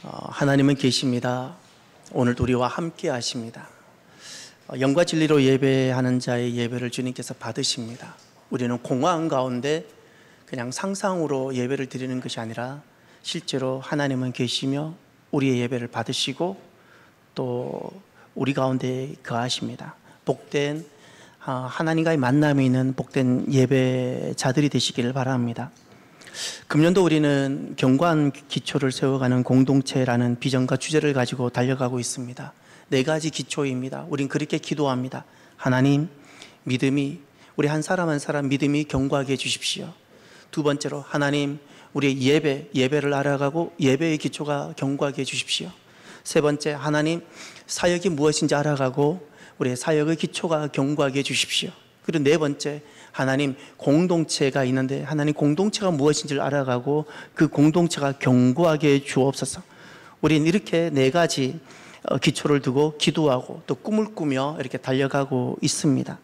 하나님은 계십니다. 오늘도 우리와 함께 하십니다. 영과 진리로 예배하는 자의 예배를 주님께서 받으십니다. 우리는 공허한 가운데 그냥 상상으로 예배를 드리는 것이 아니라 실제로 하나님은 계시며 우리의 예배를 받으시고 또 우리 가운데 거하십니다. 복된 하나님과의 만남이 있는 복된 예배자들이 되시기를 바랍니다. 금년도 우리는 견고한 기초를 세워가는 공동체라는 비전과 주제를 가지고 달려가고 있습니다. 4가지 기초입니다. 우린 그렇게 기도합니다. 하나님, 믿음이 우리 한 사람 한 사람 믿음이 견고하게 해주십시오. 두 번째로 하나님, 우리의 예배를 알아가고 예배의 기초가 견고하게 해주십시오. 세 번째, 하나님, 사역이 무엇인지 알아가고 우리의 사역의 기초가 견고하게 해주십시오. 그리고 네 번째, 하나님, 공동체가 있는데 하나님 공동체가 무엇인지를 알아가고 그 공동체가 견고하게 주옵소서. 우린 이렇게 4가지 기초를 두고 기도하고 또 꿈을 꾸며 이렇게 달려가고 있습니다.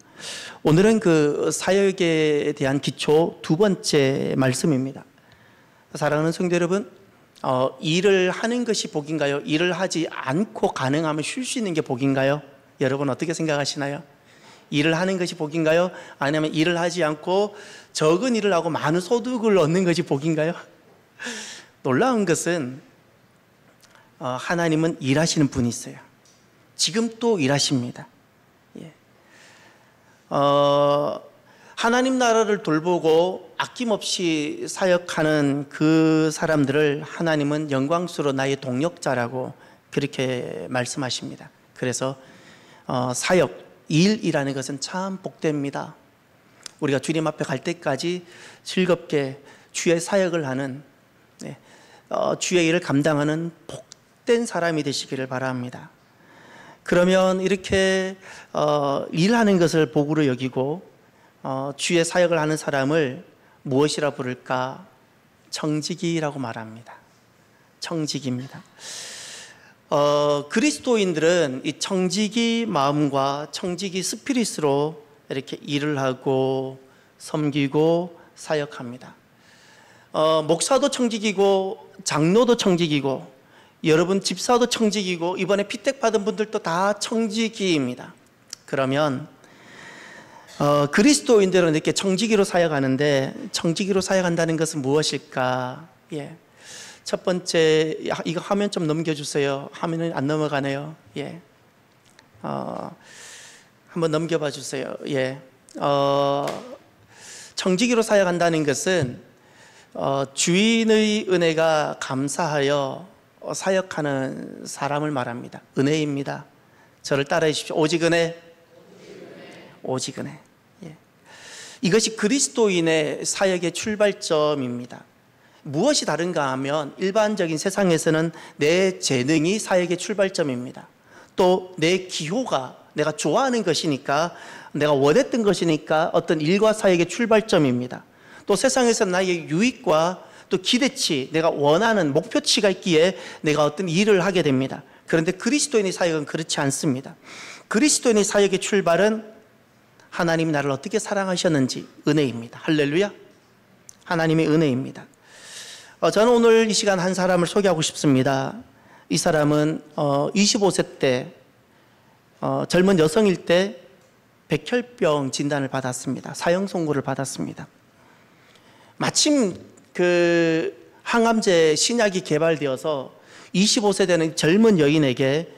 오늘은 그 사역에 대한 기초 2번째 말씀입니다. 사랑하는 성도 여러분, 일을 하는 것이 복인가요? 일을 하지 않고 가능하면 쉴 수 있는 게 복인가요? 여러분 어떻게 생각하시나요? 일을 하는 것이 복인가요? 아니면 일을 하지 않고 적은 일을 하고 많은 소득을 얻는 것이 복인가요? 놀라운 것은 하나님은 일하시는 분이세요. 지금 또 일하십니다. 하나님 나라를 돌보고 아낌없이 사역하는 그 사람들을 하나님은 영광스러운 나의 동력자라고 그렇게 말씀하십니다. 그래서 사역, 일이라는 것은 참 복됩니다. 우리가 주님 앞에 갈 때까지 즐겁게 주의 사역을 하는 주의 일을 감당하는 복된 사람이 되시기를 바랍니다. 그러면 이렇게 일하는 것을 복으로 여기고 주의 사역을 하는 사람을 무엇이라 부를까? 청지기라고 말합니다. 청지기입니다. 그리스도인들은 이 청지기 마음과 청지기 스피릿으로 이렇게 일을 하고 섬기고 사역합니다. 목사도 청지기고 장로도 청지기고 여러분 집사도 청지기고 이번에 피택 받은 분들도 다 청지기입니다. 그러면 그리스도인들은 이렇게 청지기로 사역하는데 청지기로 사역한다는 것은 무엇일까? 첫 번째, 이거 화면 좀 넘겨주세요. 화면은 안 넘어가네요. 한번 넘겨봐 주세요. 청지기로 사역한다는 것은 주인의 은혜가 감사하여 사역하는 사람을 말합니다. 은혜입니다. 저를 따라해 주십시오. 오직 은혜. 오직 은혜. 이것이 그리스도인의 사역의 출발점입니다. 무엇이 다른가 하면 일반적인 세상에서는 내 재능이 사역의 출발점입니다. 또 내 기호가 내가 좋아하는 것이니까 내가 원했던 것이니까 어떤 일과 사역의 출발점입니다. 또 세상에서는 나의 유익과 또 기대치, 내가 원하는 목표치가 있기에 내가 어떤 일을 하게 됩니다. 그런데 그리스도인의 사역은 그렇지 않습니다. 그리스도인의 사역의 출발은 하나님이 나를 어떻게 사랑하셨는지 은혜입니다. 할렐루야. 하나님의 은혜입니다. 저는 오늘 이 시간 한 사람을 소개하고 싶습니다. 이 사람은 25세 때 젊은 여성일 때 백혈병 진단을 받았습니다. 사형 선고를 받았습니다. 마침 그 항암제 신약이 개발되어서 25세 되는 젊은 여인에게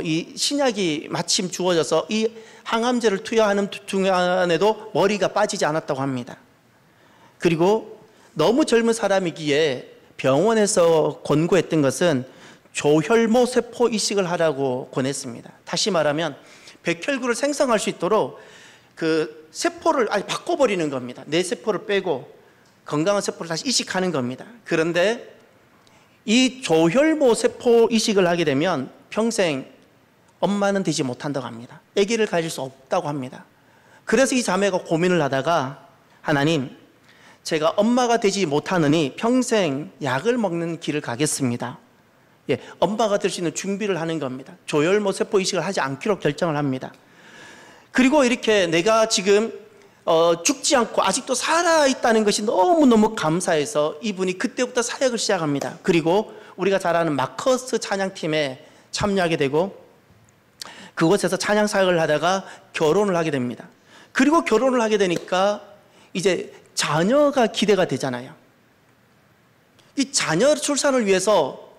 이 신약이 마침 주어져서 이 항암제를 투여하는 중간에도 머리가 빠지지 않았다고 합니다. 그리고 너무 젊은 사람이기에 병원에서 권고했던 것은 조혈모 세포 이식을 하라고 권했습니다. 다시 말하면 백혈구를 생성할 수 있도록 그 세포를 아예 바꿔버리는 겁니다. 내 세포를 빼고 건강한 세포를 다시 이식하는 겁니다. 그런데 이 조혈모 세포 이식을 하게 되면 평생 엄마는 되지 못한다고 합니다. 아기를 가질 수 없다고 합니다. 그래서 이 자매가 고민을 하다가 하나님, 제가 엄마가 되지 못하느니 평생 약을 먹는 길을 가겠습니다. 엄마가 될 수 있는 준비를 하는 겁니다. 조혈모 세포 이식을 하지 않기로 결정을 합니다. 그리고 이렇게 내가 지금 죽지 않고 아직도 살아있다는 것이 너무너무 감사해서 이분이 그때부터 사역을 시작합니다. 그리고 우리가 잘 아는 마커스 찬양팀에 참여하게 되고 그곳에서 찬양 사역을 하다가 결혼을 하게 됩니다. 그리고 결혼을 하게 되니까 이제 자녀가 기대가 되잖아요. 이 자녀 출산을 위해서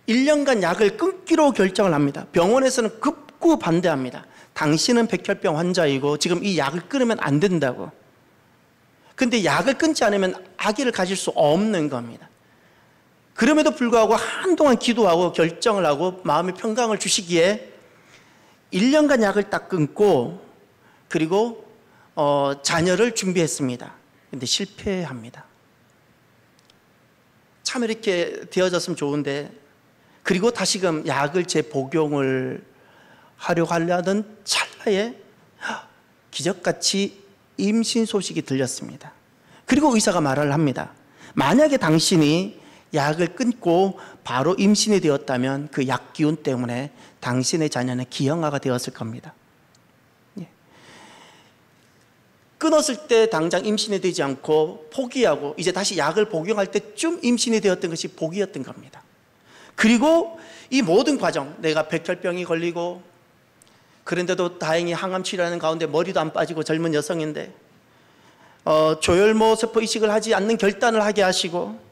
1년간 약을 끊기로 결정을 합니다. 병원에서는 극구 반대합니다. 당신은 백혈병 환자이고 지금 이 약을 끊으면 안 된다고. 근데 약을 끊지 않으면 아기를 가질 수 없는 겁니다. 그럼에도 불구하고 한동안 기도하고 결정을 하고 마음의 평강을 주시기에 1년간 약을 딱 끊고 그리고 자녀를 준비했습니다. 근데 실패합니다. 참 이렇게 되어졌으면 좋은데 그리고 다시금 약을 재복용을 하려고 하려던 찰나에 기적같이 임신 소식이 들렸습니다. 그리고 의사가 말을 합니다. 만약에 당신이 약을 끊고 바로 임신이 되었다면 그 약 기운 때문에 당신의 자녀는 기형아가 되었을 겁니다. 끊었을 때 당장 임신이 되지 않고 포기하고 이제 다시 약을 복용할 때쯤 임신이 되었던 것이 복이었던 겁니다. 그리고 이 모든 과정, 내가 백혈병이 걸리고 그런데도 다행히 항암 치료하는 가운데 머리도 안 빠지고 젊은 여성인데 조혈모 세포 이식을 하지 않는 결단을 하게 하시고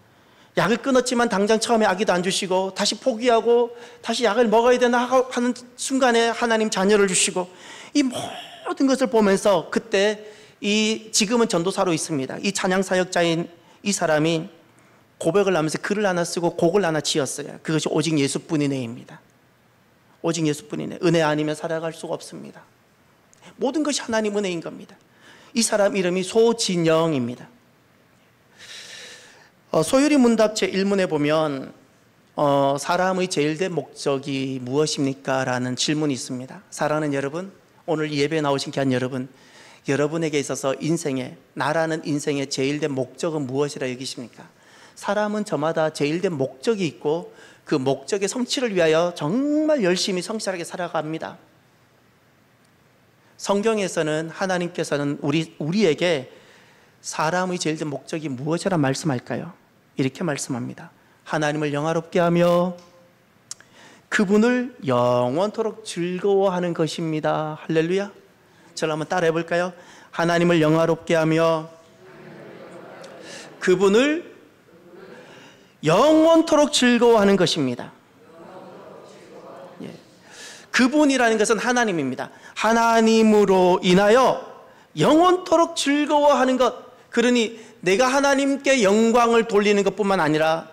약을 끊었지만 당장 처음에 아기도 안 주시고 다시 포기하고 다시 약을 먹어야 되나 하는 순간에 하나님 자녀를 주시고 이 모든 것을 보면서 그때 지금은 전도사로 있습니다. 이 찬양 사역자인 이 사람이 고백을 하면서 글을 하나 쓰고 곡을 하나 지었어요. 그것이 오직 예수뿐이네입니다. 오직 예수뿐이네. 은혜 아니면 살아갈 수가 없습니다. 모든 것이 하나님 은혜인 겁니다. 이 사람 이름이 소진영입니다. 소유리 문답 제1문에 보면 사람의 제일된 목적이 무엇입니까? 라는 질문이 있습니다. 사랑하는 여러분, 오늘 예배에 나오신 귀한 여러분, 여러분에게 있어서 인생에, 나라는 인생의 제일된 목적은 무엇이라 여기십니까? 사람은 저마다 제일된 목적이 있고 그 목적의 성취를 위하여 정말 열심히 성실하게 살아갑니다. 성경에서는 하나님께서는 우리에게 사람의 제일된 목적이 무엇이라 말씀할까요? 이렇게 말씀합니다. 하나님을 영화롭게 하며 그분을 영원토록 즐거워하는 것입니다. 할렐루야. 저를 한번 따라해 볼까요? 하나님을 영화롭게 하며 그분을 영원토록 즐거워하는 것입니다. 예. 그분이라는 것은 하나님입니다. 하나님으로 인하여 영원토록 즐거워하는 것. 그러니 내가 하나님께 영광을 돌리는 것뿐만 아니라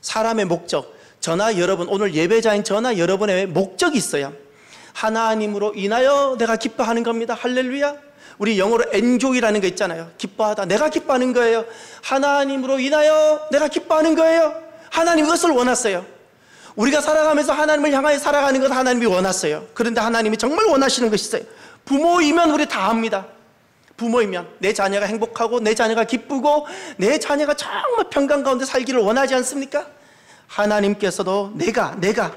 사람의 목적, 저나 여러분, 오늘 예배자인 저나 여러분의 목적이 있어요. 하나님으로 인하여 내가 기뻐하는 겁니다. 할렐루야. 우리 영어로 enjoy라는 거 있잖아요. 기뻐하다. 내가 기뻐하는 거예요. 하나님으로 인하여 내가 기뻐하는 거예요. 하나님 그것을 원하세요. 우리가 살아가면서 하나님을 향하여 살아가는 것 하나님이 원하세요. 그런데 하나님이 정말 원하시는 것이 있어요. 부모이면 우리 다 합니다. 부모이면 내 자녀가 행복하고 내 자녀가 기쁘고 내 자녀가 정말 평강 가운데 살기를 원하지 않습니까? 하나님께서도 내가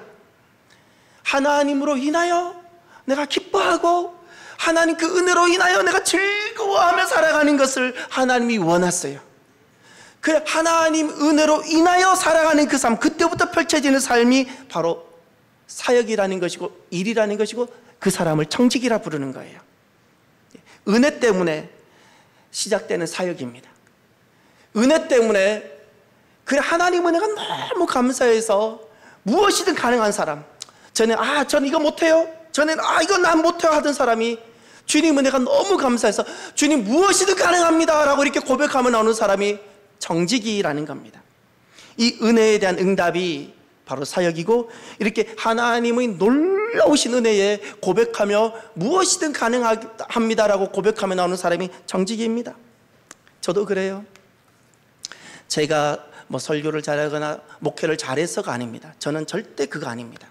하나님으로 인하여 내가 기뻐하고 하나님 그 은혜로 인하여 내가 즐거워하며 살아가는 것을 하나님이 원하세요. 그 하나님 은혜로 인하여 살아가는 그 삶, 그때부터 펼쳐지는 삶이 바로 사역이라는 것이고 일이라는 것이고 그 사람을 청직이라 부르는 거예요. 은혜 때문에 시작되는 사역입니다. 은혜 때문에 그 하나님 은혜가 너무 감사해서 무엇이든 가능한 사람, 저는 이거 못해요, 저는 이거 난 못해요 하던 사람이 주님 은혜가 너무 감사해서 주님 무엇이든 가능합니다 라고 이렇게 고백하며 나오는 사람이 정직이라는 겁니다. 이 은혜에 대한 응답이 바로 사역이고, 이렇게 하나님의 놀라우신 은혜에 고백하며 무엇이든 가능합니다라고 고백하며 나오는 사람이 정직입니다. 저도 그래요. 제가 설교를 잘하거나 목회를 잘해서가 아닙니다. 저는 절대 그거 아닙니다.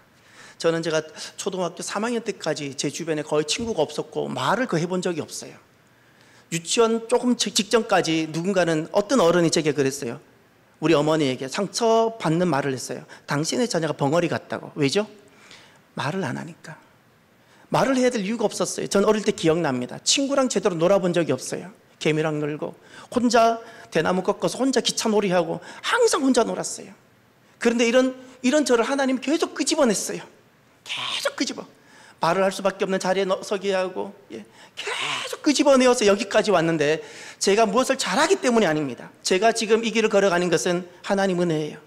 저는 제가 초등학교 3학년 때까지 제 주변에 거의 친구가 없었고 말을 거의 해본 적이 없어요. 유치원 조금 직전까지 누군가는, 어떤 어른이 제게 그랬어요. 우리 어머니에게 상처받는 말을 했어요. 당신의 자녀가 벙어리 같다고. 왜죠? 말을 안 하니까. 말을 해야 될 이유가 없었어요. 전 어릴 때 기억납니다. 친구랑 제대로 놀아본 적이 없어요. 개미랑 놀고 혼자 대나무 꺾어서 혼자 기차 놀이하고 항상 혼자 놀았어요. 그런데 이런 이런 저를 하나님 계속 끄집어냈어요. 계속 끄집어. 말을 할 수밖에 없는 자리에 서게 하고, 계속 끄집어내어서 여기까지 왔는데, 제가 무엇을 잘하기 때문이 아닙니다. 제가 지금 이 길을 걸어가는 것은 하나님 은혜예요.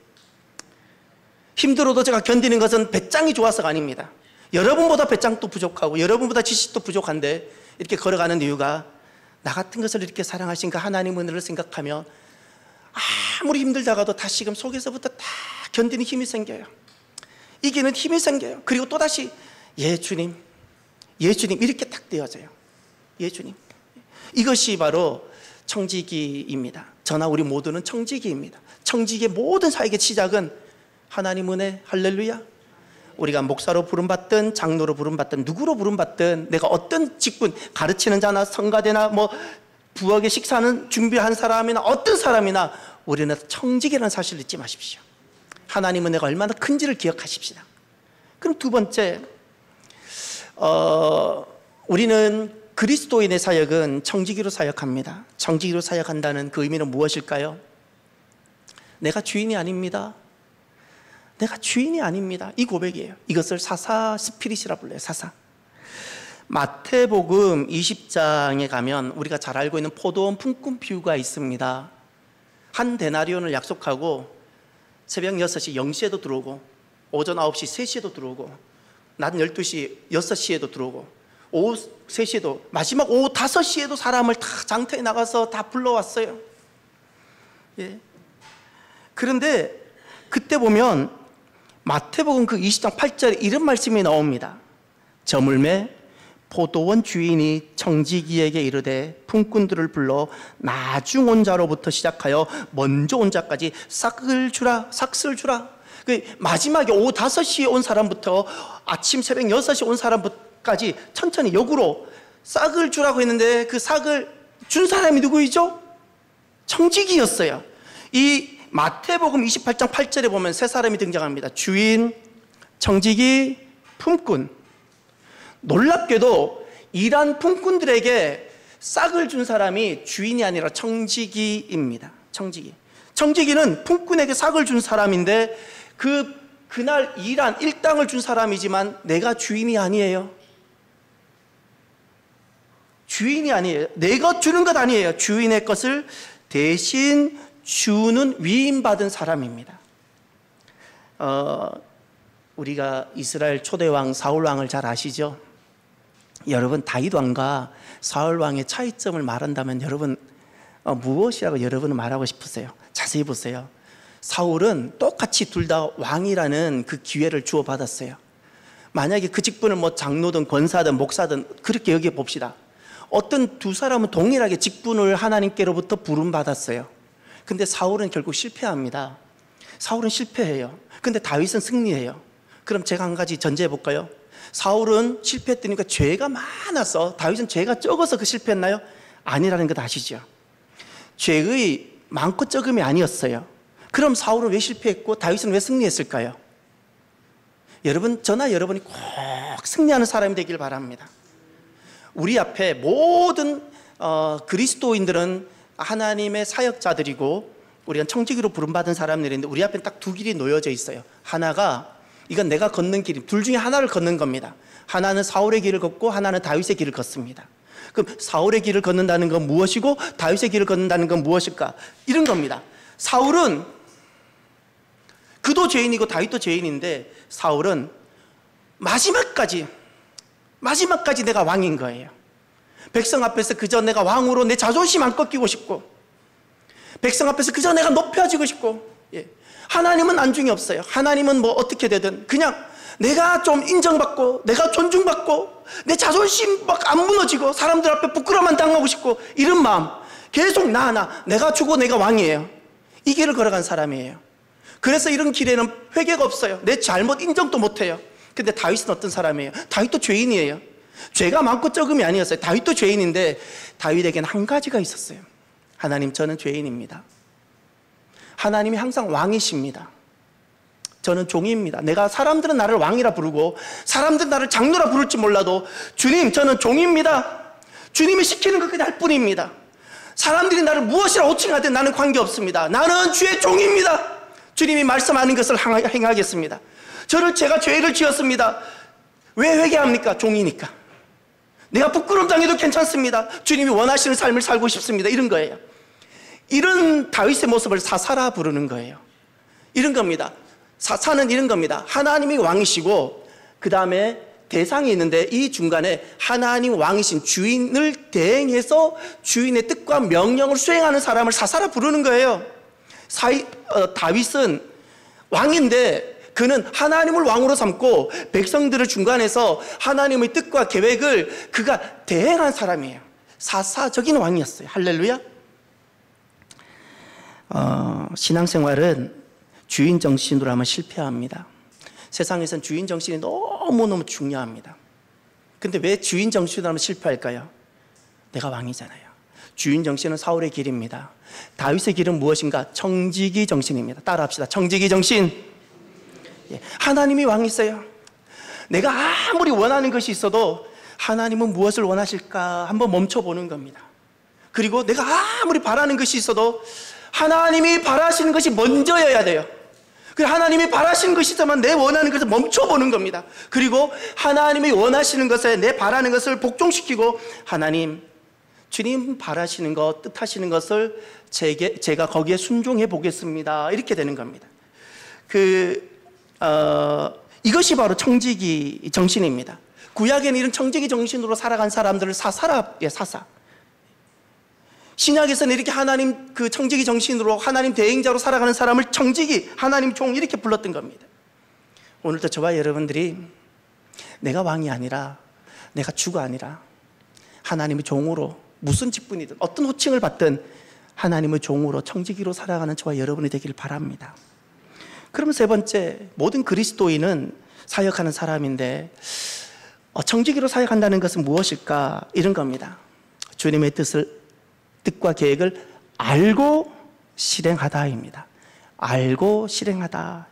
힘들어도 제가 견디는 것은 배짱이 좋아서가 아닙니다. 여러분보다 배짱도 부족하고 여러분보다 지식도 부족한데 이렇게 걸어가는 이유가, 나 같은 것을 이렇게 사랑하신 그 하나님 은혜를 생각하면 아무리 힘들다가도 다시금 속에서부터 다 견디는 힘이 생겨요. 이기는 힘이 생겨요. 그리고 또다시 주님, 주님 이렇게 딱 되어져요. 주님. 이것이 바로 청지기입니다. 저나 우리 모두는 청지기입니다. 청지기의 모든 사역의 시작은 하나님 은혜, 할렐루야. 우리가 목사로 부름받든 장로로 부름받든 누구로 부름받든 내가 어떤 직분, 가르치는 자나 성가대나 뭐 부엌에 식사하는 준비한 사람이나 어떤 사람이나 우리는 청지기라는 사실을 잊지 마십시오. 하나님 은혜가 얼마나 큰지를 기억하십시다. 그럼 두 번째, 우리는 그리스도인의 사역은 청지기로 사역합니다. 청지기로 사역한다는 그 의미는 무엇일까요? 내가 주인이 아닙니다. 내가 주인이 아닙니다. 이 고백이에요. 이것을 사사 스피릿이라 불러요. 사사. 마태복음 20장에 가면 우리가 잘 알고 있는 포도원 품꾼 비유가 있습니다. 한 데나리온을 약속하고 새벽 6시 0시에도 들어오고 오전 9시 3시에도 들어오고 낮 12시 6시에도 들어오고 오후 3시에도 마지막 오후 5시에도 사람을 다 장터에 나가서 다 불러왔어요. 그런데 그때 보면 마태복음 그 20장 8절에 이런 말씀이 나옵니다. 저물매 포도원 주인이 청지기에게 이르되 품꾼들을 불러 나중 온 자로부터 시작하여 먼저 온 자까지 싹을 주라. 그 마지막에 오후 5시에 온 사람부터 아침 새벽 6시에 온 사람까지 천천히 역으로 싹을 주라고 했는데 그 싹을 준 사람이 누구이죠? 청지기였어요. 이 마태복음 28장 8절에 보면 세 사람이 등장합니다. 주인, 청지기, 품꾼. 놀랍게도 일한 품꾼들에게 싹을 준 사람이 주인이 아니라 청지기입니다. 청지기는 품꾼에게 싹을 준 사람인데 그날 일한 일당을 준 사람이지만 내가 주인이 아니에요. 주인이 아니에요. 내가 주는 것 아니에요. 주인의 것을 대신 주는 위임받은 사람입니다. 우리가 이스라엘 초대왕 사울왕을 잘 아시죠? 여러분 다윗 왕과 사울 왕의 차이점을 말한다면 여러분 무엇이라고 여러분은 말하고 싶으세요? 자세히 보세요. 사울은 똑같이 둘 다 왕이라는 그 기회를 주어받았어요. 만약에 그 직분을 뭐 장로든 권사든 목사든 그렇게 여기에 봅시다. 어떤 두 사람은 동일하게 직분을 하나님께로부터 부름받았어요. 근데 사울은 결국 실패합니다. 사울은 실패해요. 근데 다윗은 승리해요. 그럼 제가 한 가지 전제해 볼까요? 사울은 실패했다니까 죄가 많아서, 다윗은 죄가 적어서 그 실패했나요? 아니라는 것 아시죠? 죄의 많고 적음이 아니었어요. 그럼 사울은 왜 실패했고 다윗은 왜 승리했을까요? 여러분, 저나 여러분이 꼭 승리하는 사람이 되길 바랍니다. 우리 앞에 모든 그리스도인들은 하나님의 사역자들이고 우리가 청지기로 부름받은 사람들인데 우리 앞에는 딱 두 길이 놓여져 있어요. 하나가, 이건 내가 걷는 길이, 둘 중에 하나를 걷는 겁니다. 하나는 사울의 길을 걷고 하나는 다윗의 길을 걷습니다. 그럼 사울의 길을 걷는다는 건 무엇이고 다윗의 길을 걷는다는 건 무엇일까? 이런 겁니다. 사울은 그도 죄인이고 다윗도 죄인인데 사울은 마지막까지 내가 왕인 거예요. 백성 앞에서 그저 내가 왕으로 내 자존심 안 꺾이고 싶고, 백성 앞에서 그저 내가 높여지고 싶고, 하나님은 안중이 없어요. 하나님은 뭐 어떻게 되든 그냥 내가 좀 인정받고 내가 존중받고 내 자존심 막 안 무너지고 사람들 앞에 부끄러움만 당하고 싶고, 이런 마음 계속 내가 주고 내가 왕이에요. 이 길을 걸어간 사람이에요. 그래서 이런 길에는 회개가 없어요. 내 잘못 인정도 못해요. 근데 다윗은 어떤 사람이에요? 다윗도 죄인이에요. 죄가 많고 적음이 아니었어요. 다윗도 죄인인데 다윗에게는 한 가지가 있었어요. 하나님, 저는 죄인입니다. 하나님이 항상 왕이십니다. 저는 종입니다. 사람들은 나를 왕이라 부르고 사람들은 나를 장로라 부를지 몰라도 주님, 저는 종입니다. 주님이 시키는 것 그냥 할 뿐입니다. 사람들이 나를 무엇이라 호칭하든 나는 관계없습니다. 나는 주의 종입니다. 주님이 말씀하는 것을 행하겠습니다. 제가 죄를 지었습니다. 왜 회개합니까? 종이니까. 내가 부끄러움 당해도 괜찮습니다. 주님이 원하시는 삶을 살고 싶습니다. 이런 거예요. 이런 다윗의 모습을 사사라 부르는 거예요. 이런 겁니다. 사사는 이런 겁니다. 하나님이 왕이시고 그 다음에 대상이 있는데 이 중간에 하나님 왕이신 주인을 대행해서 주인의 뜻과 명령을 수행하는 사람을 사사라 부르는 거예요. 다윗은 왕인데 그는 하나님을 왕으로 삼고 백성들을 중간에서 하나님의 뜻과 계획을 그가 대행한 사람이에요. 사사적인 왕이었어요. 할렐루야. 신앙생활은 주인 정신으로 하면 실패합니다. 세상에선 주인 정신이 너무너무 중요합니다. 근데 왜 주인 정신으로 하면 실패할까요? 내가 왕이잖아요. 주인 정신은 사울의 길입니다. 다윗의 길은 무엇인가? 청지기 정신입니다. 따라합시다. 청지기 정신. 하나님이 왕이세요. 내가 아무리 원하는 것이 있어도 하나님은 무엇을 원하실까 한번 멈춰보는 겁니다. 그리고 내가 아무리 바라는 것이 있어도 하나님이 바라시는 것이 먼저여야 돼요. 하나님이 바라시는 것이지만 내 원하는 것을 멈춰보는 겁니다. 그리고 하나님이 원하시는 것에 내 바라는 것을 복종시키고 하나님, 주님 바라시는 것, 뜻하시는 것을 제가 거기에 순종해 보겠습니다. 이렇게 되는 겁니다. 이것이 바로 청지기 정신입니다. 구약에는 이런 청지기 정신으로 살아간 사람들을 사사. 신약에서는 이렇게 하나님 그 청지기 정신으로 하나님 대행자로 살아가는 사람을 청지기, 하나님 종 이렇게 불렀던 겁니다. 오늘도 저와 여러분들이 내가 왕이 아니라 내가 주가 아니라 하나님의 종으로 무슨 직분이든 어떤 호칭을 받든 하나님의 종으로 청지기로 살아가는 저와 여러분이 되길 바랍니다. 그럼 세 번째, 모든 그리스도인은 사역하는 사람인데 청지기로 사역한다는 것은 무엇일까? 이런 겁니다. 주님의 뜻과 계획을 알고 실행하다입니다. 알고 실행하다.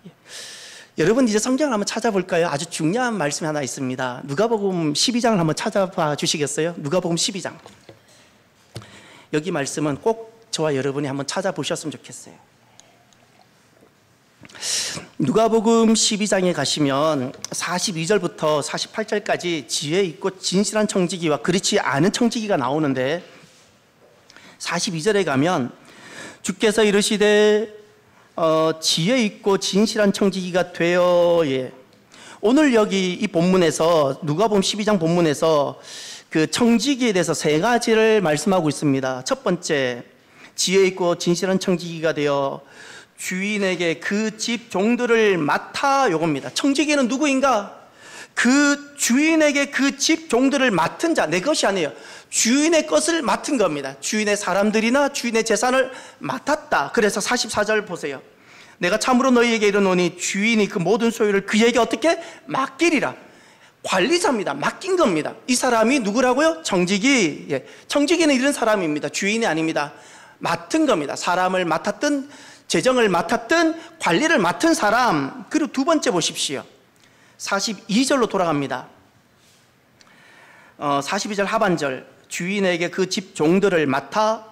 여러분 이제 성경을 한번 찾아볼까요? 아주 중요한 말씀이 하나 있습니다. 누가복음 12장을 한번 찾아봐 주시겠어요? 누가복음 12장. 여기 말씀은 꼭 저와 여러분이 한번 찾아보셨으면 좋겠어요. 누가복음 12장에 가시면 42절부터 48절까지 지혜 있고 진실한 청지기와 그렇지 않은 청지기가 나오는데 42절에 가면 주께서 이르시되 지혜 있고 진실한 청지기가 되어. 오늘 여기 이 본문에서 누가복음 12장 본문에서 그 청지기에 대해서 세 가지를 말씀하고 있습니다. 첫 번째, 지혜 있고 진실한 청지기가 되어 주인에게 그 집 종들을 맡아, 요겁니다. 청지기는 누구인가? 그 주인에게 그 집 종들을 맡은 자, 내 것이 아니에요. 주인의 것을 맡은 겁니다. 주인의 사람들이나 주인의 재산을 맡았다. 그래서 44절 보세요. 내가 참으로 너희에게 이르노니 주인이 그 모든 소유를 그에게 어떻게? 맡기리라. 관리자입니다. 맡긴 겁니다. 이 사람이 누구라고요? 청지기. 청지기는 이런 사람입니다. 주인이 아닙니다. 맡은 겁니다. 사람을 맡았든 재정을 맡았든 관리를 맡은 사람. 그리고 두 번째 보십시오. 42절로 돌아갑니다. 42절 하반절. 주인에게 그 집 종들을 맡아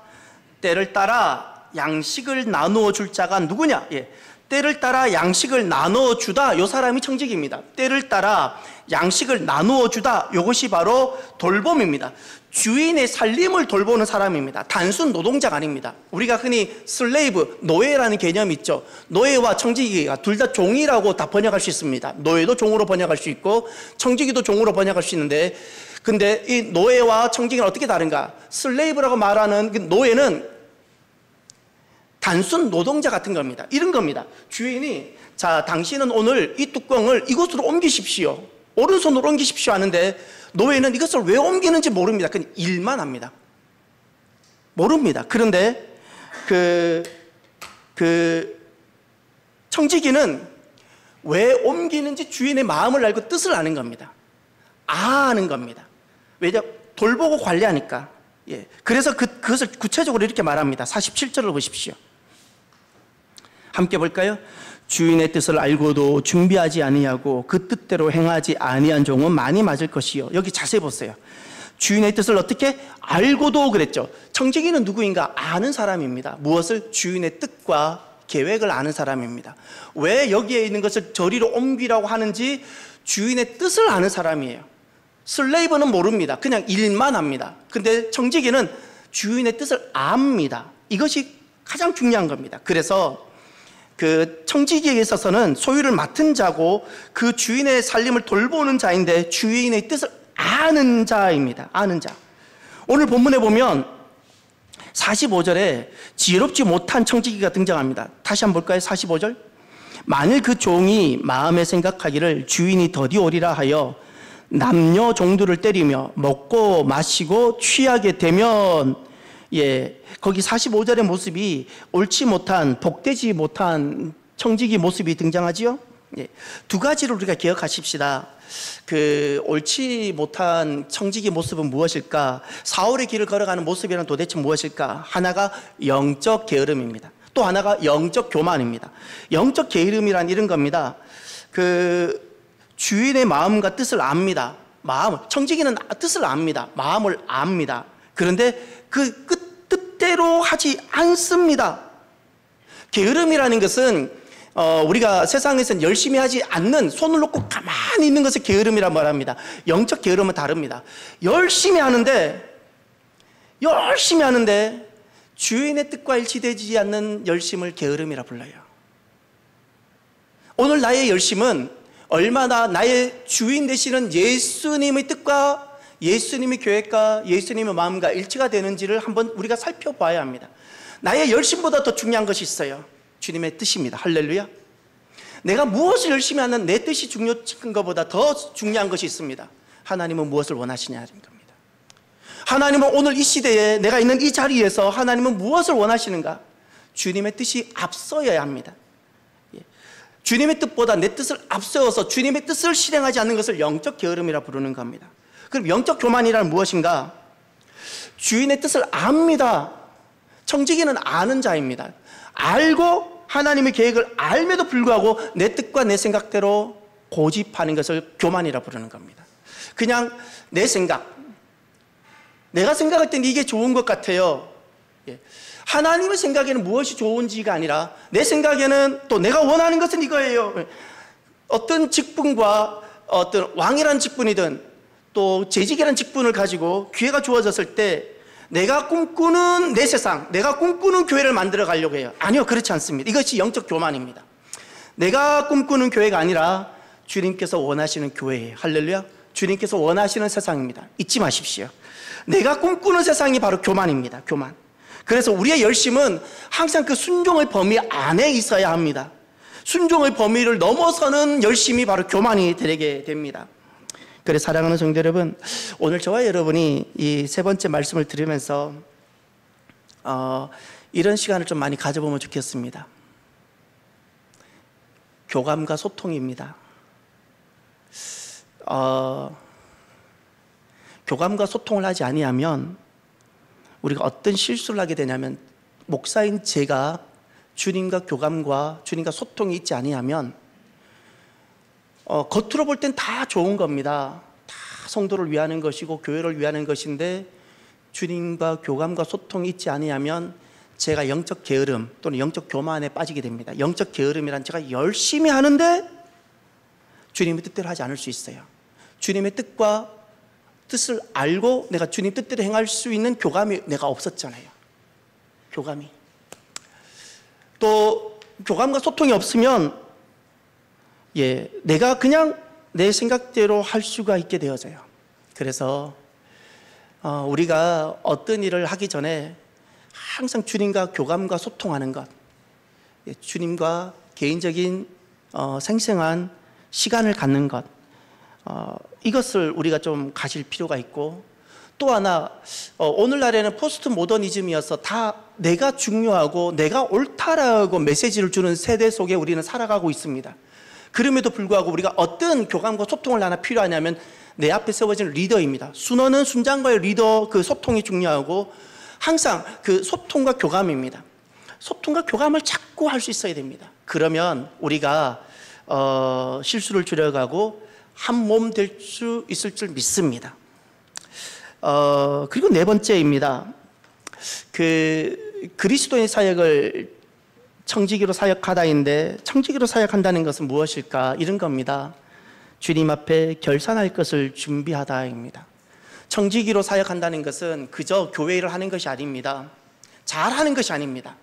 때를 따라 양식을 나누어 줄 자가 누구냐? 때를 따라 양식을 나누어 주다. 요 사람이 청지기입니다. 때를 따라 양식을 나누어 주다. 요것이 바로 돌봄입니다. 주인의 살림을 돌보는 사람입니다. 단순 노동자가 아닙니다. 우리가 흔히 슬레이브, 노예라는 개념이 있죠. 노예와 청지기가 둘 다 종이라고 다 번역할 수 있습니다. 노예도 종으로 번역할 수 있고 청지기도 종으로 번역할 수 있는데, 근데 이 노예와 청지기는 어떻게 다른가? 슬레이브라고 말하는 그 노예는 단순 노동자 같은 겁니다. 이런 겁니다. 주인이, 자, 당신은 오늘 이 뚜껑을 이곳으로 옮기십시오. 오른손으로 옮기십시오 하는데 노예는 이것을 왜 옮기는지 모릅니다. 그냥 일만 합니다. 모릅니다. 그런데 청지기는 왜 옮기는지 주인의 마음을 알고 뜻을 아는 겁니다. 아는 겁니다. 왜냐? 돌보고 관리하니까. 그래서 그것을 구체적으로 이렇게 말합니다. 47절을 보십시오. 함께 볼까요? 주인의 뜻을 알고도 준비하지 아니하고 그 뜻대로 행하지 아니한 종은 많이 맞을 것이요. 여기 자세히 보세요. 주인의 뜻을 어떻게? 알고도 그랬죠. 청지기는 누구인가? 아는 사람입니다. 무엇을? 주인의 뜻과 계획을 아는 사람입니다. 왜 여기에 있는 것을 저리로 옮기라고 하는지 주인의 뜻을 아는 사람이에요. 슬레이브는 모릅니다. 그냥 일만 합니다. 근데 청지기는 주인의 뜻을 압니다. 이것이 가장 중요한 겁니다. 그래서 그 청지기에 있어서는 소유를 맡은 자고 그 주인의 살림을 돌보는 자인데 주인의 뜻을 아는 자입니다. 아는 자. 오늘 본문에 보면 45절에 지혜롭지 못한 청지기가 등장합니다. 다시 한번 볼까요? 45절. 만일 그 종이 마음에 생각하기를 주인이 더디 오리라 하여 남녀 종들을 때리며 먹고 마시고 취하게 되면, 거기 45절의 모습이 옳지 못한, 복되지 못한 청지기 모습이 등장하지요. 두 가지를 우리가 기억하십시다. 그 옳지 못한 청지기 모습은 무엇일까? 사울의 길을 걸어가는 모습이란 도대체 무엇일까? 하나가 영적 게으름입니다. 또 하나가 영적 교만입니다. 영적 게으름이란 이런 겁니다. 그 주인의 마음과 뜻을 압니다. 청지기는 뜻을 압니다. 마음을 압니다. 그런데 그 뜻대로 하지 않습니다. 게으름이라는 것은 우리가 세상에서는 열심히 하지 않는, 손을 놓고 가만히 있는 것을 게으름이라고 말합니다. 영적 게으름은 다릅니다. 열심히 하는데 주인의 뜻과 일치되지 않는 열심을 게으름이라 불러요. 오늘 나의 열심은 얼마나 나의 주인 되시는 예수님의 뜻과 예수님의 계획과 예수님의 마음과 일치가 되는지를 한번 우리가 살펴봐야 합니다. 나의 열심보다 더 중요한 것이 있어요. 주님의 뜻입니다. 할렐루야. 내가 무엇을 열심히 하는 내 뜻이 중요한 것보다 더 중요한 것이 있습니다. 하나님은 무엇을 원하시냐는 겁니다. 하나님은 오늘 이 시대에 내가 있는 이 자리에서 하나님은 무엇을 원하시는가? 주님의 뜻이 앞서야 합니다. 주님의 뜻보다 내 뜻을 앞세워서 주님의 뜻을 실행하지 않는 것을 영적 게으름이라 부르는 겁니다. 그럼 영적 교만이란 무엇인가? 주인의 뜻을 압니다. 청지기는 아는 자입니다. 알고 하나님의 계획을 알면도 불구하고 내 뜻과 내 생각대로 고집하는 것을 교만이라 부르는 겁니다. 그냥 내 생각, 내가 생각할 때는 이게 좋은 것 같아요. 하나님의 생각에는 무엇이 좋은지가 아니라 내 생각에는 또 내가 원하는 것은 이거예요. 어떤 직분과 어떤 왕이라는 직분이든 또 재직이라는 직분을 가지고 기회가 주어졌을 때 내가 꿈꾸는 내 세상, 내가 꿈꾸는 교회를 만들어 가려고 해요. 아니요, 그렇지 않습니다. 이것이 영적 교만입니다. 내가 꿈꾸는 교회가 아니라 주님께서 원하시는 교회예요. 할렐루야. 주님께서 원하시는 세상입니다. 잊지 마십시오. 내가 꿈꾸는 세상이 바로 교만입니다. 교만. 그래서 우리의 열심은 항상 그 순종의 범위 안에 있어야 합니다. 순종의 범위를 넘어서는 열심이 바로 교만이 되게 됩니다. 그래, 사랑하는 성도 여러분, 오늘 저와 여러분이 이 세 번째 말씀을 들으면서 이런 시간을 좀 많이 가져보면 좋겠습니다. 교감과 소통입니다. 교감과 소통을 하지 아니하면 우리가 어떤 실수를 하게 되냐면, 목사인 제가 주님과 교감과 주님과 소통이 있지 아니하면 겉으로 볼 땐 다 좋은 겁니다. 다 성도를 위하는 것이고 교회를 위하는 것인데 주님과 교감과 소통이 있지 아니하면 제가 영적 게으름 또는 영적 교만에 빠지게 됩니다. 영적 게으름이란 제가 열심히 하는데 주님의 뜻대로 하지 않을 수 있어요. 주님의 뜻을 알고 내가 주님 뜻대로 행할 수 있는 교감이 내가 없었잖아요. 교감이. 또 교감과 소통이 없으면 내가 그냥 내 생각대로 할 수가 있게 되어져요. 그래서 우리가 어떤 일을 하기 전에 항상 주님과 교감과 소통하는 것, 주님과 개인적인 생생한 시간을 갖는 것, 이것을 우리가 좀 가질 필요가 있고, 또 하나 오늘날에는 포스트 모더니즘이어서 다 내가 중요하고 내가 옳다라고 메시지를 주는 세대 속에 우리는 살아가고 있습니다. 그럼에도 불구하고 우리가 어떤 교감과 소통을 하나 필요하냐면 내 앞에 세워진 리더입니다. 순원은 순장과의 리더, 그 소통이 중요하고 항상 그 소통과 교감입니다. 소통과 교감을 자꾸 할 수 있어야 됩니다. 그러면 우리가 실수를 줄여가고 한 몸 될 수 있을 줄 믿습니다. 그리고 네 번째입니다. 그 그리스도의 사역을 청지기로 사역하다인데 청지기로 사역한다는 것은 무엇일까? 이런 겁니다. 주님 앞에 결산할 것을 준비하다입니다. 청지기로 사역한다는 것은 그저 교회 일을 하는 것이 아닙니다. 잘하는 것이 아닙니다.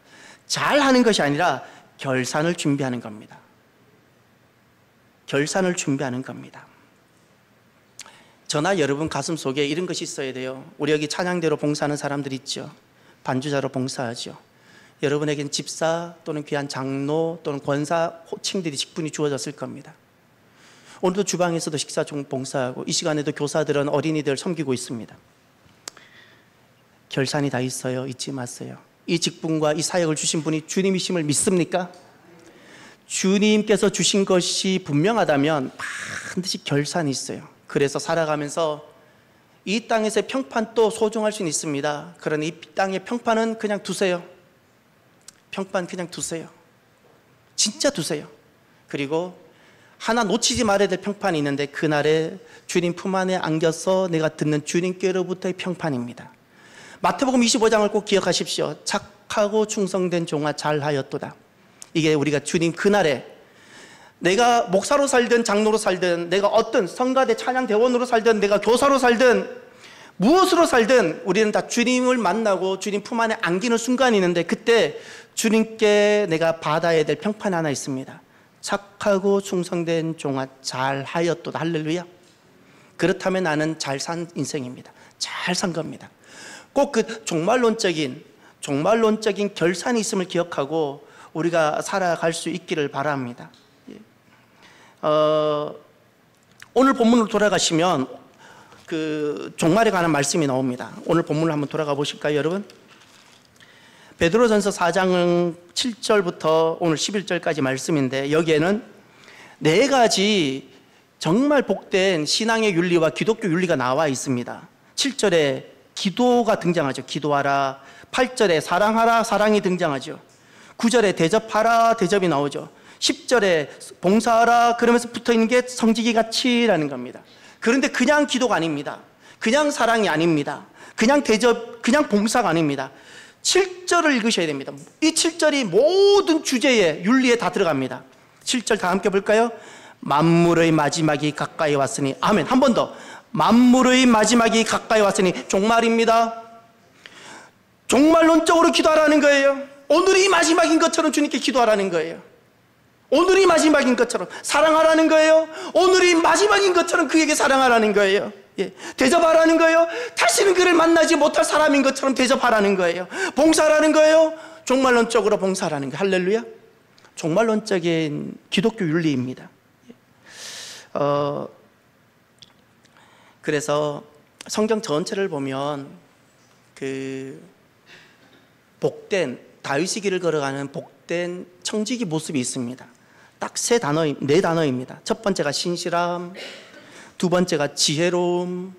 잘하는 것이 아니라 결산을 준비하는 겁니다. 결산을 준비하는 겁니다. 저나 여러분 가슴 속에 이런 것이 있어야 돼요. 우리 여기 찬양대로 봉사하는 사람들 있죠. 반주자로 봉사하죠. 여러분에겐 집사 또는 귀한 장로 또는 권사 호칭들이 직분이 주어졌을 겁니다. 오늘도 주방에서도 식사 중 봉사하고 이 시간에도 교사들은 어린이들 섬기고 있습니다. 결산이 다 있어요. 잊지 마세요. 이 직분과 이 사역을 주신 분이 주님이심을 믿습니까? 주님께서 주신 것이 분명하다면 반드시 결산이 있어요. 그래서 살아가면서 이 땅에서의 평판도 소중할 수는 있습니다. 그러나 이 땅의 평판은 그냥 두세요. 평판 그냥 두세요. 진짜 두세요. 그리고 하나 놓치지 말아야 될 평판이 있는데 그날에 주님 품 안에 안겨서 내가 듣는 주님께로부터의 평판입니다. 마태복음 25장을 꼭 기억하십시오. 착하고 충성된 종아 잘하였도다. 이게 우리가 주님 그날에 내가 목사로 살든 장로로 살든 내가 어떤 성가대 찬양대원으로 살든 내가 교사로 살든 무엇으로 살든 우리는 다 주님을 만나고 주님 품 안에 안기는 순간이 있는데 그때 주님께 내가 받아야 될 평판 하나 있습니다. 착하고 충성된 종아 잘하였도다. 할렐루야. 그렇다면 나는 잘 산 인생입니다. 잘 산 겁니다. 꼭 그 종말론적인 결산이 있음을 기억하고 우리가 살아갈 수 있기를 바랍니다. 오늘 본문으로 돌아가시면 그 종말에 관한 말씀이 나옵니다. 오늘 본문을 한번 돌아가 보실까요, 여러분? 베드로전서 4장 7절부터 오늘 11절까지 말씀인데 여기에는 네 가지 정말 복된 신앙의 윤리와 기독교 윤리가 나와 있습니다. 7절에 기도가 등장하죠. 기도하라. 8절에 사랑하라. 사랑이 등장하죠. 9절에 대접하라. 대접이 나오죠. 10절에 봉사하라. 그러면서 붙어있는 게 성지기 같이라는 겁니다. 그런데 그냥 기도가 아닙니다. 그냥 사랑이 아닙니다. 그냥 대접, 그냥 봉사가 아닙니다. 7절을 읽으셔야 됩니다. 이 7절이 모든 주제에 윤리에 다 들어갑니다. 7절 다 함께 볼까요? 만물의 마지막이 가까이 왔으니 아멘. 한 번 더. 만물의 마지막이 가까이 왔으니 종말입니다. 종말론적으로 기도하라는 거예요. 오늘이 마지막인 것처럼 주님께 기도하라는 거예요. 오늘이 마지막인 것처럼 사랑하라는 거예요. 오늘이 마지막인 것처럼 그에게 사랑하라는 거예요. 예. 대접하라는 거예요. 다시는 그를 만나지 못할 사람인 것처럼 대접하라는 거예요. 봉사하라는 거예요. 종말론적으로 봉사하라는 거예요. 할렐루야. 종말론적인 기독교 윤리입니다. 그래서 성경 전체를 보면 그 복된 다윗의 길을 걸어가는 복된 청지기 모습이 있습니다. 딱 네 단어입니다. 첫 번째가 신실함, 두 번째가 지혜로움,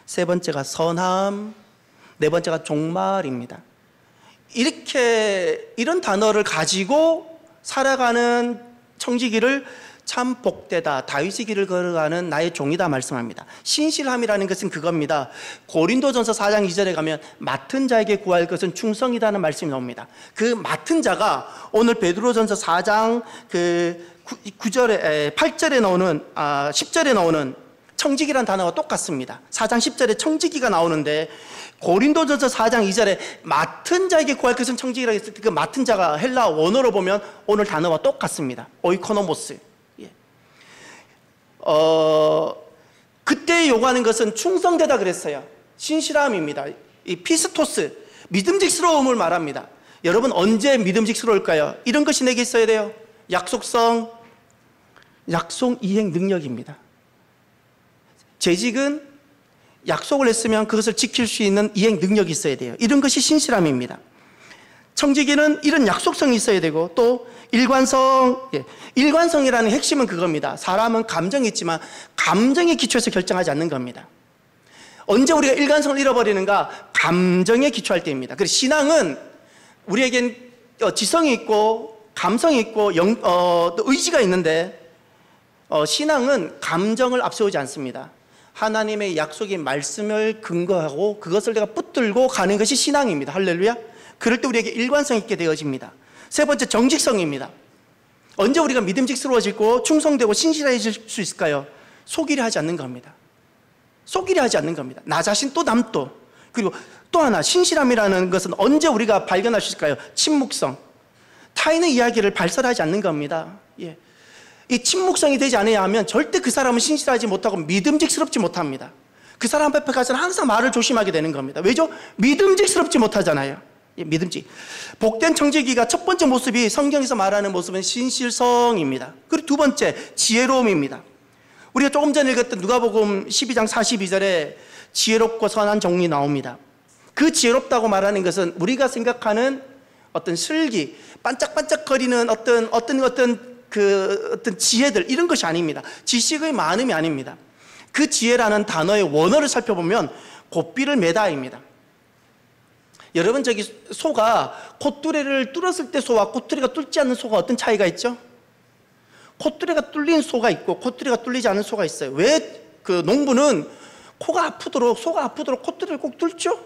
세 번째가 선함, 네 번째가 종말입니다. 이런 단어를 가지고 살아가는 청지기를 참 복되다. 다윗의 길을 걸어가는 나의 종이다 말씀합니다. 신실함이라는 것은 그겁니다. 고린도전서 4장 2절에 가면 맡은 자에게 구할 것은 충성이다는 말씀이 나옵니다. 그 맡은 자가 오늘 베드로전서 4장 그 9절에 8절에 나오는 10절에 나오는 청지기란 단어가 똑같습니다. 4장 10절에 청지기가 나오는데 고린도전서 4장 2절에 맡은 자에게 구할 것은 청지기라고 했을 때 그 맡은 자가 헬라 원어로 보면 오늘 단어와 똑같습니다. 오이코노모스. 그때 요구하는 것은 충성되다 그랬어요. 신실함입니다. 이 피스토스, 믿음직스러움을 말합니다. 여러분 언제 믿음직스러울까요? 이런 것이 내게 있어야 돼요. 약속성, 약속 이행 능력입니다. 재직은 약속을 했으면 그것을 지킬 수 있는 이행 능력이 있어야 돼요. 이런 것이 신실함입니다. 청지기는 이런 약속성이 있어야 되고 또 일관성, 일관성이라는 핵심은 그겁니다. 사람은 감정이 있지만 감정에 기초해서 결정하지 않는 겁니다. 언제 우리가 일관성을 잃어버리는가? 감정에 기초할 때입니다. 그래서 신앙은 우리에겐 지성이 있고 감성이 있고 의지가 있는데 신앙은 감정을 앞세우지 않습니다. 하나님의 약속의 말씀을 근거하고 그것을 내가 붙들고 가는 것이 신앙입니다. 할렐루야. 그럴 때 우리에게 일관성 있게 되어집니다. 세 번째, 정직성입니다. 언제 우리가 믿음직스러워지고 충성되고 신실해질 수 있을까요? 속이려 하지 않는 겁니다. 속이려 하지 않는 겁니다. 나 자신 또 남 또. 그리고 또 하나, 신실함이라는 것은 언제 우리가 발견할 수 있을까요? 침묵성. 타인의 이야기를 발설하지 않는 겁니다. 예. 이 침묵성이 되지 않아야 하면 절대 그 사람은 신실하지 못하고 믿음직스럽지 못합니다. 그 사람 앞에 가서는 항상 말을 조심하게 되는 겁니다. 왜죠? 믿음직스럽지 못하잖아요. 예, 믿음직. 복된 청지기가 첫 번째 모습이, 성경에서 말하는 모습은 신실성입니다. 그리고 두 번째, 지혜로움입니다. 우리가 조금 전에 읽었던 누가복음 12장 42절에 지혜롭고 선한 종이 나옵니다. 그 지혜롭다고 말하는 것은 우리가 생각하는 어떤 슬기, 반짝반짝거리는 어떤 지혜들, 이런 것이 아닙니다. 지식의 많음이 아닙니다. 그 지혜라는 단어의 원어를 살펴보면 고삐를 매다입니다. 여러분, 저기 소가 콧뚜레를 뚫었을 때 소와 콧뚜레가 뚫지 않는 소가 어떤 차이가 있죠? 콧뚜레가 뚫린 소가 있고 콧뚜레가 뚫리지 않은 소가 있어요. 왜 그 농부는 소가 아프도록 콧뚜레를 꼭 뚫죠?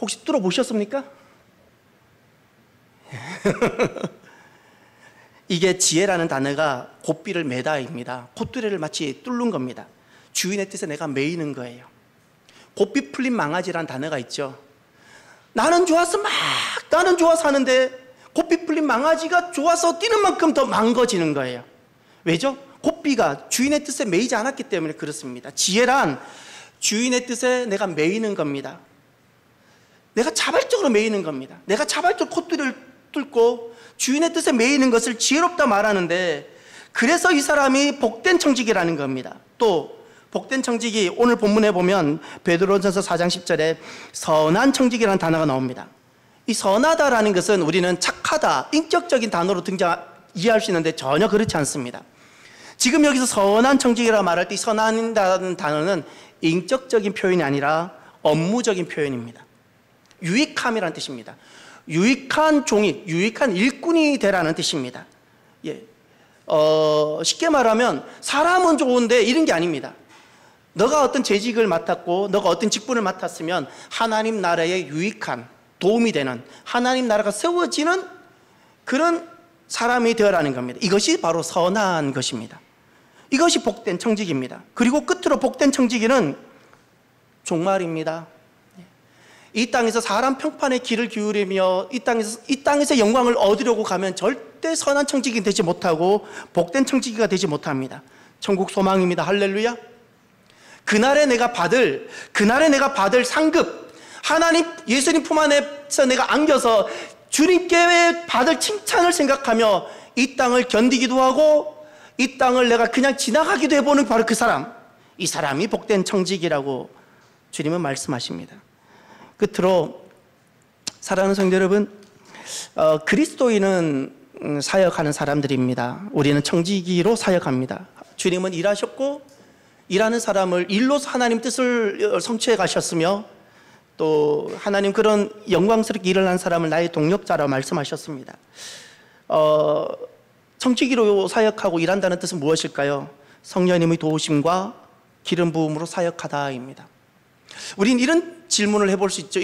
혹시 뚫어보셨습니까? 이게 지혜라는 단어가 고삐를 매다입니다. 콧뚜레를 마치 뚫는 겁니다. 주인의 뜻에 내가 매이는 거예요. 고삐 풀린 망아지라는 단어가 있죠. 나는 좋아서 하는데 고삐 풀린 망아지가 좋아서 뛰는 만큼 더 망가지는 거예요. 왜죠? 고삐가 주인의 뜻에 매이지 않았기 때문에 그렇습니다. 지혜란 주인의 뜻에 내가 매이는 겁니다. 내가 자발적으로 매이는 겁니다. 내가 자발적으로 콧뚜레를 뚫고 주인의 뜻에 매이는 것을 지혜롭다 말하는데, 그래서 이 사람이 복된 청지기라는 겁니다. 또 복된 청지기, 오늘 본문에 보면 베드로전서 4장 10절에 선한 청지기라는 단어가 나옵니다. 이 선하다라는 것은 우리는 착하다, 인격적인 단어로 이해할 수 있는데 전혀 그렇지 않습니다. 지금 여기서 선한 청지기라고 말할 때 이 선한다는 단어는 인격적인 표현이 아니라 업무적인 표현입니다. 유익함이라는 뜻입니다. 유익한 종이, 유익한 일꾼이 되라는 뜻입니다. 예. 쉽게 말하면 사람은 좋은데 이런 게 아닙니다. 너가 어떤 재직을 맡았고 너가 어떤 직분을 맡았으면 하나님 나라에 유익한, 도움이 되는, 하나님 나라가 세워지는 그런 사람이 되어라는 겁니다. 이것이 바로 선한 것입니다. 이것이 복된 청지기입니다. 그리고 끝으로 복된 청지기는 종말입니다. 이 땅에서 사람 평판에 귀를 기울이며 이 땅에서 영광을 얻으려고 가면 절대 선한 청지기가 되지 못하고 복된 청지기가 되지 못합니다. 천국 소망입니다. 할렐루야. 그날에 내가 받을 상급, 하나님 예수님 품 안에서 내가 안겨서 주님께 받을 칭찬을 생각하며 이 땅을 견디기도 하고 이 땅을 내가 그냥 지나가기도 해보는 바로 그 사람, 이 사람이 복된 청지기라고 주님은 말씀하십니다. 끝으로 사랑하는 성도 여러분, 그리스도인은 사역하는 사람들입니다. 우리는 청지기로 사역합니다. 주님은 일하셨고 일하는 사람을 일로서 하나님 뜻을 성취해 가셨으며 또 하나님 그런 영광스럽게 일을 한 사람을 나의 동력자라고 말씀하셨습니다. 청지기로 사역하고 일한다는 뜻은 무엇일까요? 성령님의 도우심과 기름 부음으로 사역하다입니다. 우린 이런 질문을 해볼 수 있죠.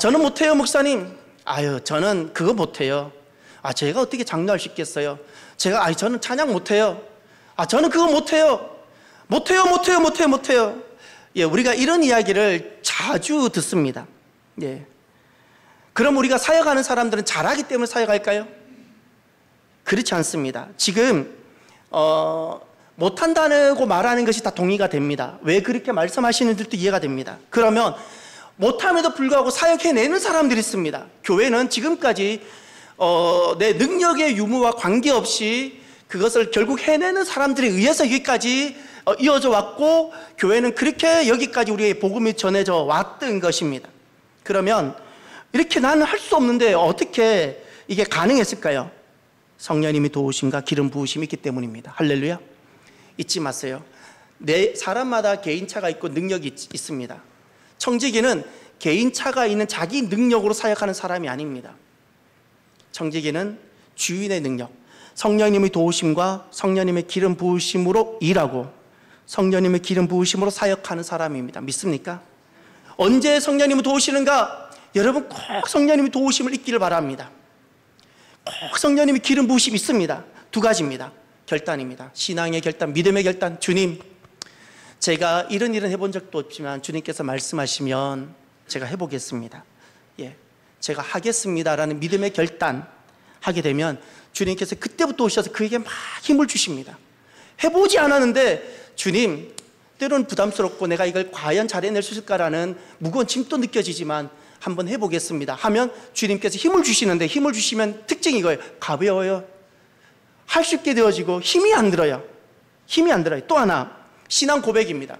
저는 못해요, 목사님. 저는 그거 못해요. 제가 어떻게 장로할 수 있겠어요? 저는 찬양 못해요. 저는 그거 못해요. 못해요. 예, 우리가 이런 이야기를 자주 듣습니다. 예. 그럼 우리가 사역하는 사람들은 잘하기 때문에 사역할까요? 그렇지 않습니다. 지금 못한다고 말하는 것이 다 동의가 됩니다. 왜 그렇게 말씀하시는 들도 이해가 됩니다. 그러면 못함에도 불구하고 사역해내는 사람들이 있습니다. 교회는 지금까지 내 능력의 유무와 관계없이 그것을 결국 해내는 사람들에 의해서 여기까지 이어져 왔고, 교회는 그렇게 여기까지 우리의 복음이 전해져 왔던 것입니다. 그러면 이렇게 나는 할 수 없는데 어떻게 이게 가능했을까요? 성령님이 도우심과 기름 부으심이 있기 때문입니다. 할렐루야. 잊지 마세요. 사람마다 개인차가 있고 능력이 있습니다. 청지기는 개인차가 있는 자기 능력으로 사역하는 사람이 아닙니다. 청지기는 주인의 능력, 성령님의 도우심과 성령님의 기름 부으심으로 일하고 성령님의 기름 부으심으로 사역하는 사람입니다. 믿습니까? 언제 성령님이 도우시는가? 여러분 꼭 성령님이 도우심을 잊기를 바랍니다. 꼭 성령님이 기름 부으심이 있습니다. 두 가지입니다. 결단입니다. 신앙의 결단, 믿음의 결단. 주님, 제가 이런 일은 해본 적도 없지만 주님께서 말씀하시면 제가 해보겠습니다. 예, 제가 하겠습니다라는 믿음의 결단 하게 되면 주님께서 그때부터 오셔서 그에게 막 힘을 주십니다. 해보지 않았는데 주님, 때로는 부담스럽고 내가 이걸 과연 잘 해낼 수 있을까라는 무거운 짐도 느껴지지만 한번 해보겠습니다 하면 주님께서 힘을 주시는데, 힘을 주시면 특징이 이거예요. 가벼워요. 할 수 있게 되어지고 힘이 안 들어요. 힘이 안 들어요. 또 하나, 신앙 고백입니다.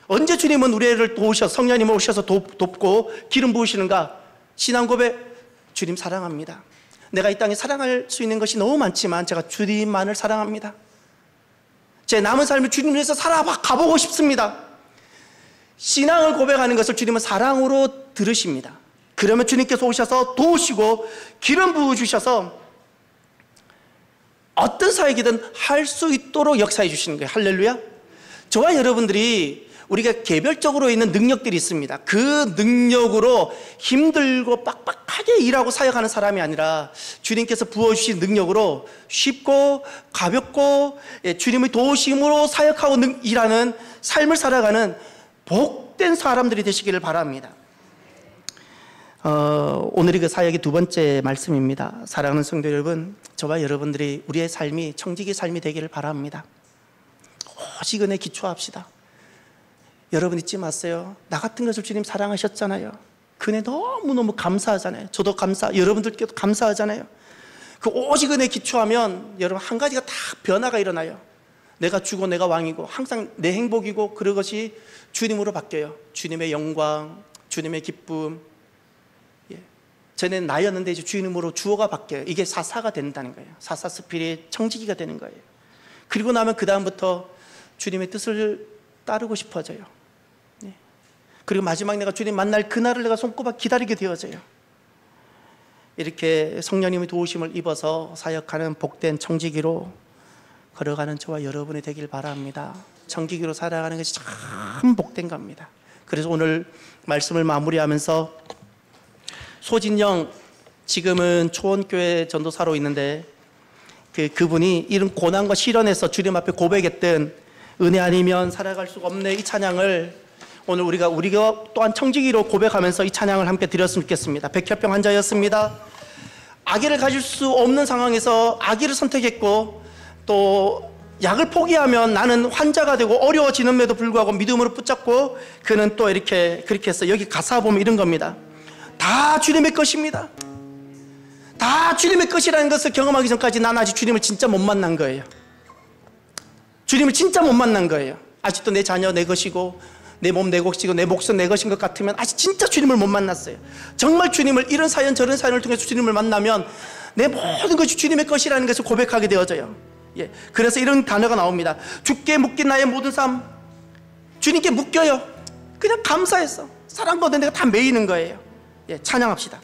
언제 주님은 우리를 도우셔서, 성령님을 오셔서 돕고 기름 부으시는가? 신앙 고백, 주님 사랑합니다. 내가 이 땅에 사랑할 수 있는 것이 너무 많지만 제가 주님만을 사랑합니다. 제 남은 삶을 주님을 위해서 살아가보고 싶습니다. 신앙을 고백하는 것을 주님은 사랑으로 들으십니다. 그러면 주님께서 오셔서 도우시고 기름 부어주셔서 어떤 사역이든 할 수 있도록 역사해 주시는 거예요. 할렐루야. 저와 여러분들이 우리가 개별적으로 있는 능력들이 있습니다. 그 능력으로 힘들고 빡빡하게 일하고 사역하는 사람이 아니라 주님께서 부어주신 능력으로 쉽고 가볍고 주님의 도우심으로 사역하고 일하는 삶을 살아가는 복된 사람들이 되시기를 바랍니다. 오늘이 그 사역의 두 번째 말씀입니다. 사랑하는 성도 여러분, 저와 여러분들이 우리의 삶이 청지기 삶이 되기를 바랍니다. 오직 은혜에 기초합시다. 여러분 잊지 마세요. 나 같은 것을 주님 사랑하셨잖아요. 그 은혜 너무너무 감사하잖아요. 저도 여러분들께도 감사하잖아요. 그 오직 은혜에 기초하면 여러분 한 가지가 다 변화가 일어나요. 내가 주고 내가 왕이고 항상 내 행복이고 그것이 주님으로 바뀌어요. 주님의 영광, 주님의 기쁨. 전에는 나였는데 이제 주님으로 주어가 바뀌어요. 이게 사사가 된다는 거예요. 사사 스피릿, 청지기가 되는 거예요. 그리고 나면 그 다음부터 주님의 뜻을 따르고 싶어져요. 그리고 마지막 내가 주님 만날 그날을 내가 손꼽아 기다리게 되어져요. 이렇게 성령님의 도우심을 입어서 사역하는 복된 청지기로 걸어가는 저와 여러분이 되길 바랍니다. 청지기로 살아가는 것이 참 복된 겁니다. 그래서 오늘 말씀을 마무리하면서 소진영, 지금은 초원교회 전도사로 있는데 그분이 이런 고난과 시련에서 주님 앞에 고백했던 은혜 아니면 살아갈 수가 없네, 이 찬양을 오늘 우리가 또한 청지기로 고백하면서 이 찬양을 함께 드렸으면 좋겠습니다. 백혈병 환자였습니다. 아기를 가질 수 없는 상황에서 아기를 선택했고 또 약을 포기하면 나는 환자가 되고 어려워지는데도 불구하고 믿음으로 붙잡고 그는 또 이렇게 그렇게 해서 여기 가사 보면 이런 겁니다. 다 주님의 것입니다. 다 주님의 것이라는 것을 경험하기 전까지 난 아직 주님을 진짜 못 만난 거예요. 주님을 진짜 못 만난 거예요. 아직도 내 자녀 내 것이고 내 몸 내 것이고 내 목숨 내 것인 것 같으면 아직 진짜 주님을 못 만났어요. 정말 주님을 이런 사연 저런 사연을 통해서 주님을 만나면 내 모든 것이 주님의 것이라는 것을 고백하게 되어져요. 예, 그래서 이런 단어가 나옵니다. 주께 묶인 나의 모든 삶 주님께 묶여요. 그냥 감사해서 사랑받은 데가 다 메이는 거예요. 예, 찬양합시다.